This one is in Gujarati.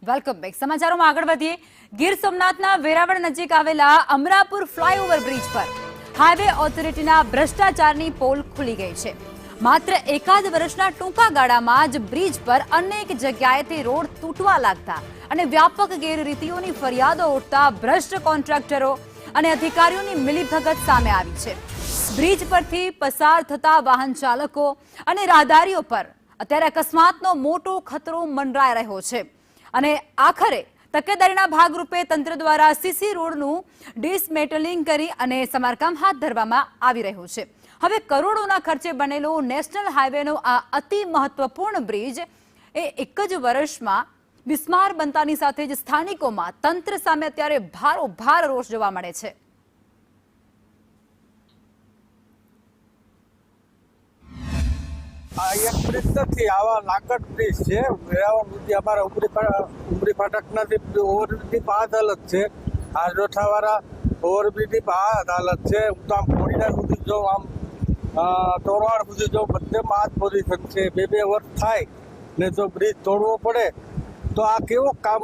Welcome back. સમાચારોમાં આગળ વધીએ. ગીર સોમનાથના વેરાવળ નજીક આવેલા અમરાપુર ફ્લાયઓવર બ્રિજ પર હાઈવે ઓથોરિટીના ભ્રષ્ટાચારની પોલ ખુલી ગઈ છે. માત્ર એકાદ વર્ષના ટૂંકા ગાળામાં જ બ્રિજ પર અનેક જગ્યાએથી રોડ તૂટવા લાગતા અને વ્યાપક ગેરરીતિઓની ફરિયાદો ઉઠતા ભ્રષ્ટ કોન્ટ્રાક્ટરો અને અધિકારીઓની મિલીભગત સામે આવી છે. બ્રિજ પરથી પસાર થતા વાહન ચાલકો અને રાહદારીઓ પર અત્યારે અકસ્માતનો મોટો ખતરો મંડરાઈ રહ્યો છે અને આખરે તકેદારીના ભાગરૂપે તંત્ર દ્વારા સીસી રોડનું ડિસમેટલિંગ કરી અને સમારકામ હાથ ધરવામાં આવી રહ્યું છે. હવે કરોડોના ખર્ચે બનેલો નેશનલ હાઈવેનો આ અતિ મહત્વપૂર્ણ બ્રિજ એ એક જ વર્ષમાં બિસ્માર બનતાની સાથે જ સ્થાનિકોમાં તંત્ર સામે અત્યારે ભારોભાર રોષ જોવા મળે છે. આ એક બ્રિજ નથી, આવા લાકડ બ્રિજ છે. વેરાવળ સુધી અમારા ઉમરી ફાટકનાથી ઓવરબ્રિજની આ હાલત છે. આ જોઠાવાળા ઓવરબ્રિજની આ હાલત છે. હું તો આમ ખોડીના સુધી જો આમ તોરવાડ સુધી જો બધેમાં આ જ પોઝિશન છે. બે વર્ષ થાય ને જો બ્રિજ તોડવો પડે તો આ કેવો કામ